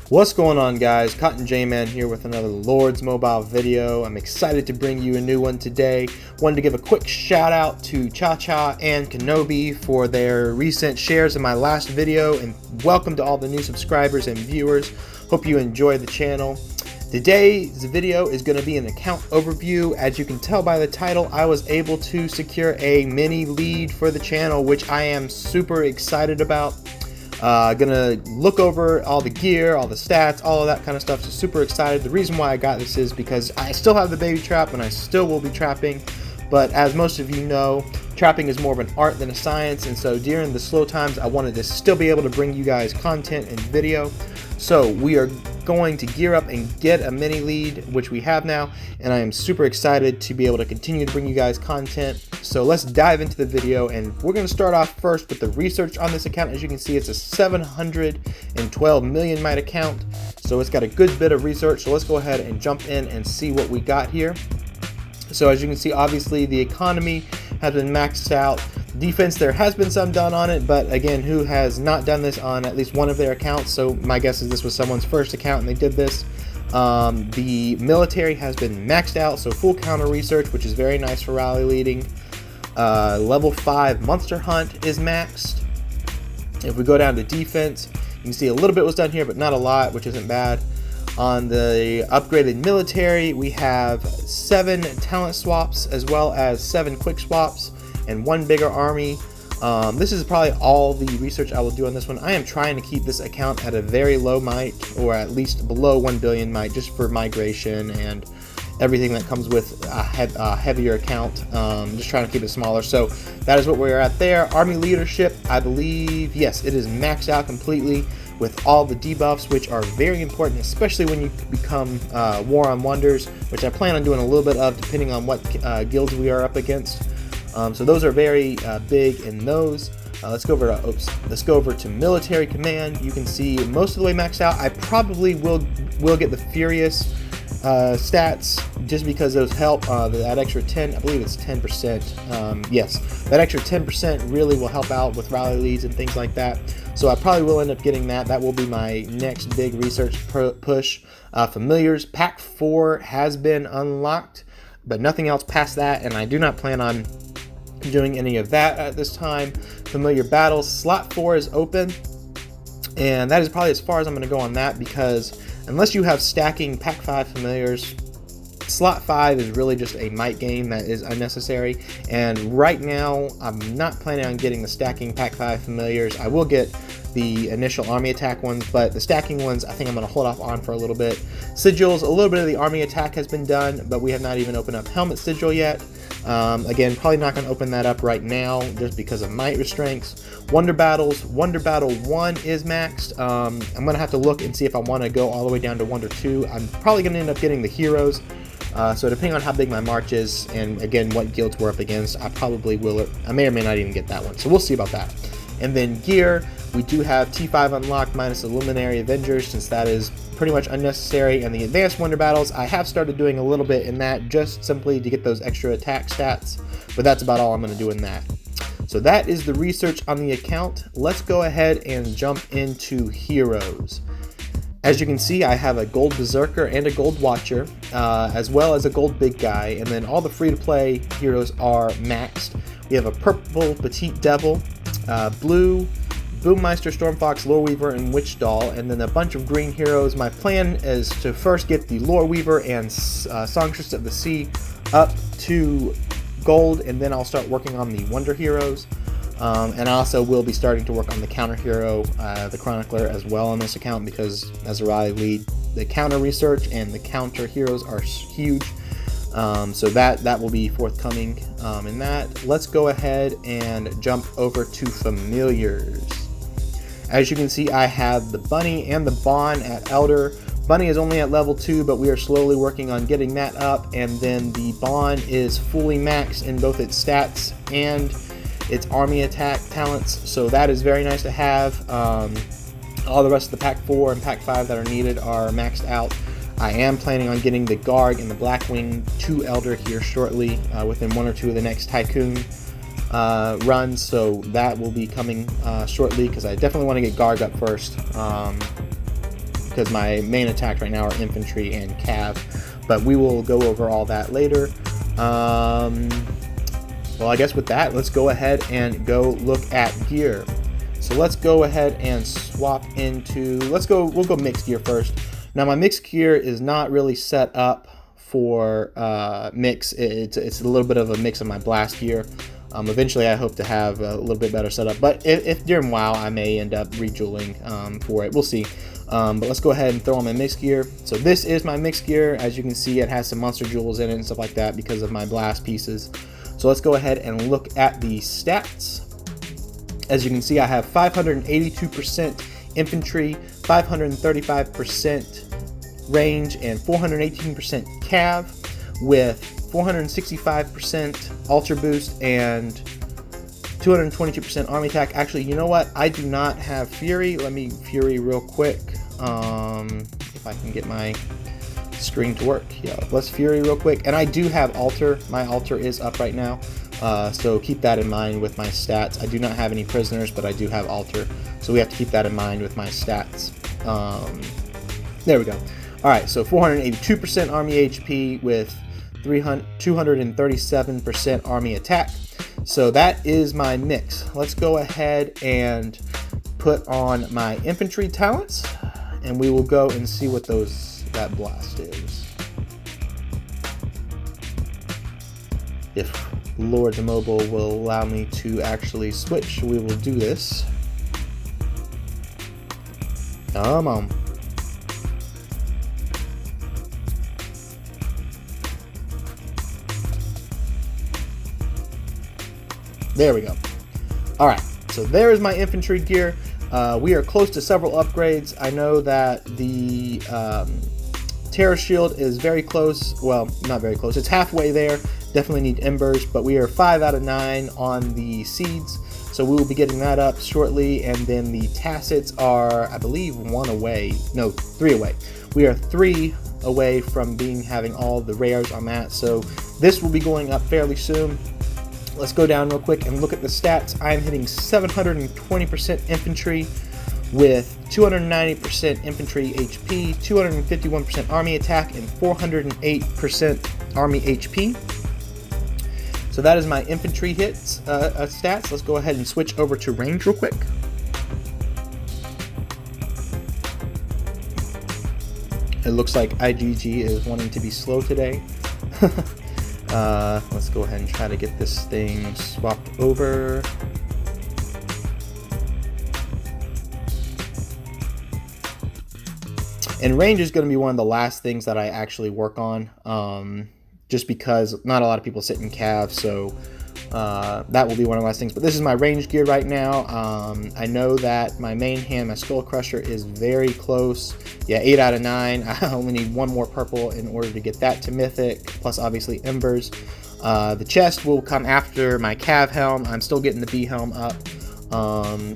What's going on, guys? Cotton J-Man here with another Lords Mobile video. I'm excited to bring you a new one today. Wanted to give a quick shout out to Cha-Cha and Kenobi for their recent shares in my last video, and welcome to all the new subscribers and viewers. Hope you enjoy the channel. Today's video is going to be an account overview. As you can tell by the title, I was able to secure a mini lead for the channel, which I am super excited about. Gonna look over all the gear, all the stats, all of that kind of stuff. So super excited. The reason why I got this is because I still have the baby trap and I still will be trapping, but as most of you know, trapping is more of an art than a science, and so during the slow times I wanted to still be able to bring you guys content and video. So we are going to gear up and get a mini lead, which we have now, and I am super excited to be able to continue to bring you guys content. So let's dive into the video, and we're going to start off first with the research on this account. As you can see, it's a 712 million mite account, so it's got a good bit of research. So let's go ahead and jump in and see what we got here. So as you can see, obviously the economy has been maxed out. Defense, there has been some done on it, but again, who has not done this on at least one of their accounts? So my guess is this was someone's first account and they did this. The military has been maxed out, so full counter research, which is very nice for rally leading. Level 5 monster hunt is maxed. If we go down to defense, you can see a little bit was done here, but not a lot, which isn't bad. On the upgraded military, we have 7 talent swaps as well as 7 quick swaps and 1 bigger army. This is probably all the research I will do on this one. I am trying to keep this account at a very low mite, or at least below 1 billion mite, just for migration and everything that comes with a heavier account. Just trying to keep it smaller. So that is what we're at there. Army leadership, I believe, yes, it is maxed out completely with all the debuffs, which are very important, especially when you become War on Wonders, which I plan on doing a little bit of depending on what guilds we are up against. So those are very big in those. Let's go over to military command. You can see most of the way maxed out. I probably will get the Furious stats just because those help. That extra 10, I believe it's 10%. Yes, that extra 10% really will help out with rally leads and things like that. So I probably will end up getting that. That will be my next big research push. Familiars, pack 4 has been unlocked, but nothing else past that, and I do not plan on doing any of that at this time. Familiar battles, slot 4 is open, and that is probably as far as I'm going to go on that, because unless you have stacking pack 5 familiars, slot 5 is really just a might game that is unnecessary. And right now I'm not planning on getting the stacking pack 5 familiars. I will get the initial army attack ones, but the stacking ones I think I'm going to hold off on for a little bit. Sigils, a little bit of the army attack has been done, but we have not even opened up helmet sigil yet. Again, probably not going to open that up right now just because of might restraints. Wonder battles, Wonder Battle 1 is maxed. I'm going to have to look and see if I want to go all the way down to Wonder 2. I'm probably going to end up getting the heroes. So depending on how big my march is, and again what guilds we're up against, I probably will, I may or may not even get that one. So we'll see about that. And then gear, we do have T5 unlocked minus the Luminary Avengers, since that is pretty much unnecessary. And the advanced wonder battles, I have started doing a little bit in that, just simply to get those extra attack stats, but that's about all I'm going to do in that. So that is the research on the account. Let's go ahead and jump into heroes. As you can see, I have a gold berserker and a gold watcher, as well as a gold big guy, and then all the free-to-play heroes are maxed. We have a purple petite devil, blue Boommeister, Stormfox, Loreweaver, and Witch Doll, and then a bunch of green heroes. My plan is to first get the Loreweaver and Songstress of the Sea up to gold, and then I'll start working on the Wonder heroes. And I also will be starting to work on the counter hero, the Chronicler, as well on this account, because as a rally lead, the counter research and the counter heroes are huge. So that will be forthcoming in that. Let's go ahead and jump over to familiars. As you can see, I have the Bunny and the Bon at Elder. Bunny is only at level 2, but we are slowly working on getting that up, and then the Bon is fully maxed in both its stats and its army attack talents, so that is very nice to have. All the rest of the pack 4 and pack 5 that are needed are maxed out. I am planning on getting the Garg and the Blackwing to Elder here shortly, within 1 or 2 of the next Tycoon runs, so that will be coming shortly, because I definitely want to get Garg up first. because my main attacks right now are infantry and cav, but we will go over all that later. Well, I guess with that, let's go ahead and go look at gear. So let's go ahead and swap into, we'll go mixed gear first. Now my mixed gear is not really set up for mix. It's a little bit of a mix of my blast gear. Eventually I hope to have a little bit better setup, but if during WoW I may end up rejuling for it, we'll see. But let's go ahead and throw on my mixed gear. So this is my mixed gear. As you can see, it has some monster jewels in it and stuff like that because of my blast pieces. So let's go ahead and look at the stats. As you can see, I have 582% infantry, 535% range, and 418% cav, with 465% ultra boost and 222% army attack. Actually, you know what? I do not have fury. Let me fury real quick. If I can get my screen to work. Yeah, let's fury real quick. And I do have altar. My altar is up right now. So keep that in mind with my stats. I do not have any prisoners, but I do have altar. So we have to keep that in mind with my stats. There we go. All right, so 482% army HP with 237% army attack. So that is my mix. Let's go ahead and put on my infantry talents, and we will go and see what that blast is. If Lords Mobile will allow me to actually switch, we will do this. Come on. There we go. All right, so there is my infantry gear. We are close to several upgrades. I know that the Terror Shield is very close. Well, not very close. It's halfway there. Definitely need embers, but we are 5 out of 9 on the seeds. So we will be getting that up shortly. And then the tacits are, I believe, 1 away. No, 3 away. We are 3 away from having all the rares on that. So this will be going up fairly soon. Let's go down real quick and look at the stats. I'm hitting 720% infantry with 290% infantry HP, 251% army attack, and 408% army HP. So that is my infantry hits stats. Let's go ahead and switch over to range real quick. It looks like IGG is wanting to be slow today. Let's go ahead and try to get this thing swapped over. And range is going to be one of the last things that I actually work on, just because not a lot of people sit in cav, so that will be one of the last things. But this is my range gear right now. I know that my main hand, my Skull Crusher, is very close. Yeah, 8 out of 9. I only need 1 more purple in order to get that to Mythic, plus obviously Embers. The chest will come after my Cav Helm. I'm still getting the B Helm up.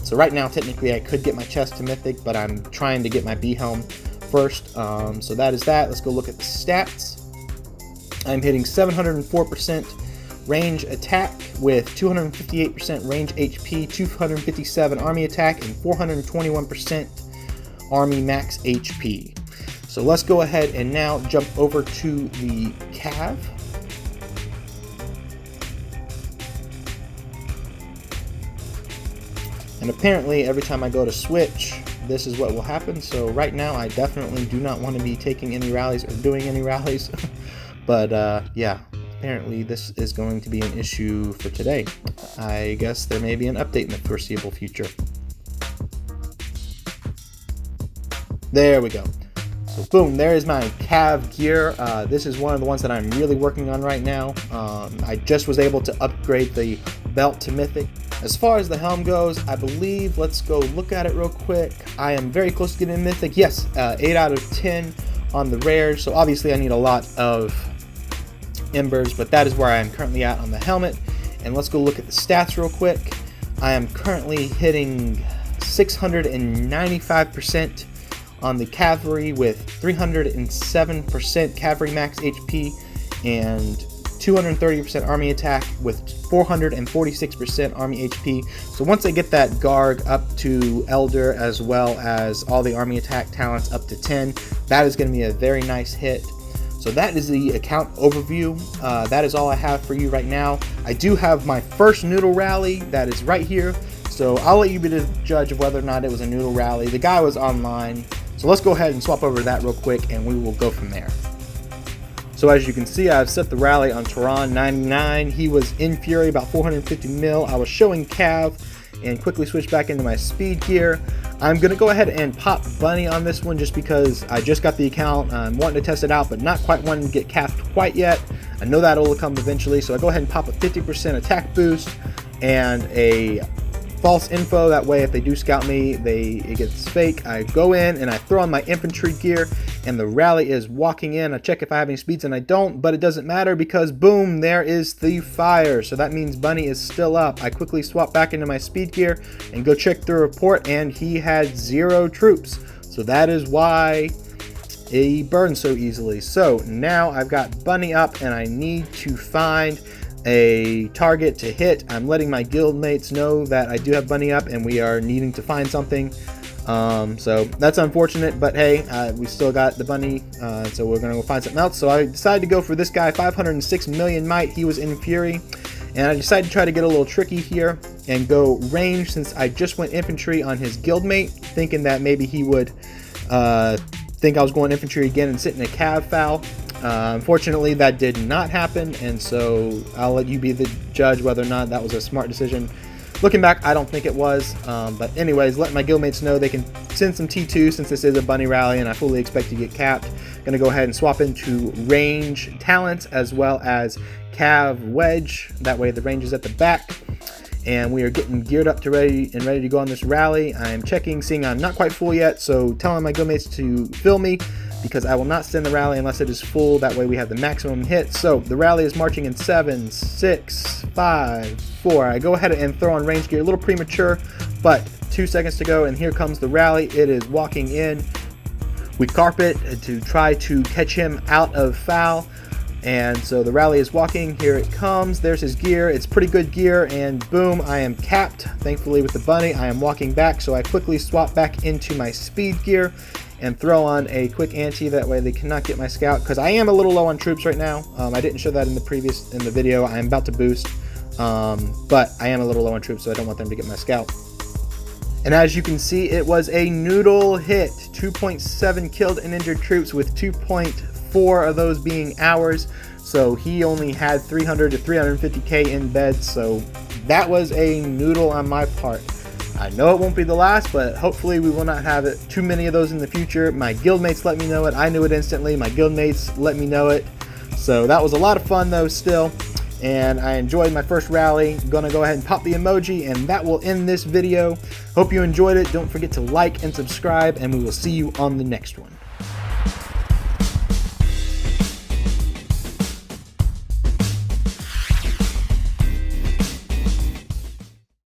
So right now, technically, I could get my chest to Mythic, but I'm trying to get my B Helm first. So that is that. Let's go look at the stats. I'm hitting 704% range attack with 258% range HP, 257 army attack, and 421% army max HP. So let's go ahead and now jump over to the Cav. And apparently every time I go to switch, this is what will happen. So right now I definitely do not want to be taking any rallies or doing any rallies. But yeah, apparently this is going to be an issue for today. I guess there may be an update in the foreseeable future. There we go. So boom, there is my Cav gear. This is one of the ones that I'm really working on right now. I just was able to upgrade the belt to Mythic. As far as the helm goes, I believe, let's go look at it real quick. I am very close to getting Mythic. Yes, 8 out of 10 on the rares. So obviously I need a lot of embers, but that is where I am currently at on the helmet. And let's go look at the stats real quick. I am currently hitting 695% on the cavalry with 307% cavalry max HP and 230% army attack with 446% army HP. So once I get that Garg up to Elder, as well as all the army attack talents up to 10, that is going to be a very nice hit. So that is the account overview. That is all I have for you right now. I do have my first Noodle rally that is right here. So I'll let you be the judge of whether or not it was a Noodle rally. The guy was online. So let's go ahead and swap over to that real quick and we will go from there. So as you can see, I've set the rally on Tehran 99. He was in Fury, about 450 mil. I was showing Cav and quickly switched back into my speed gear. I'm going to go ahead and pop Bunny on this one just because I just got the account. I'm wanting to test it out, but not quite wanting to get capped quite yet. I know that'll come eventually, so I go ahead and pop a 50% attack boost and a false info. That way if they do scout me, it gets fake. I go in and I throw on my infantry gear and the rally is walking in. I check if I have any speeds and I don't, but it doesn't matter because boom, there is the fire. So that means Bunny is still up. I quickly swap back into my speed gear and go check the report and he had 0 troops. So that is why he burned so easily. So now I've got Bunny up and I need to find a target to hit. I'm letting my guildmates know that I do have Bunny up and we are needing to find something. So that's unfortunate, but hey, we still got the Bunny, so we're gonna go find something else. So I decided to go for this guy, 506 million might. He was in Fury, and I decided to try to get a little tricky here and go range, since I just went infantry on his guildmate, thinking that maybe he would think I was going infantry again and sit in a cav foul. Unfortunately, that did not happen, and so I'll let you be the judge whether or not that was a smart decision. Looking back, I don't think it was, but anyways, let my guildmates know they can send some T2 since this is a Bunny rally and I fully expect to get capped. Going to go ahead and swap into range talents as well as cav wedge. That way the range is at the back. And we are getting geared up to ready to go on this rally. I'm checking, seeing I'm not quite full yet, so telling my guildmates to fill me, because I will not send the rally unless it is full. That way we have the maximum hit. So the rally is marching in 7, 6, 5, 4. I go ahead and throw on range gear, a little premature, but 2 seconds to go, and here comes the rally. It is walking in. We carpet to try to catch him out of foul. And so the rally is walking. Here it comes. There's his gear. It's pretty good gear, and boom, I am capped. Thankfully with the Bunny, I am walking back, so I quickly swap back into my speed gear and throw on a quick anti. That way they cannot get my scout, because I am a little low on troops right now. I didn't show that in the video. I'm about to boost, but I am a little low on troops, so I don't want them to get my scout. And as you can see, it was a Noodle hit. 2.7 killed and injured troops, with 2.4 of those being ours. So he only had 300 to 350k in beds. So that was a Noodle on my part. I know it won't be the last, but hopefully we will not have too many of those in the future. My guildmates let me know it. I knew it instantly. My guildmates let me know it. So that was a lot of fun though still. And I enjoyed my first rally. I'm gonna go ahead and pop the emoji, and that will end this video. Hope you enjoyed it. Don't forget to like and subscribe, and we will see you on the next one.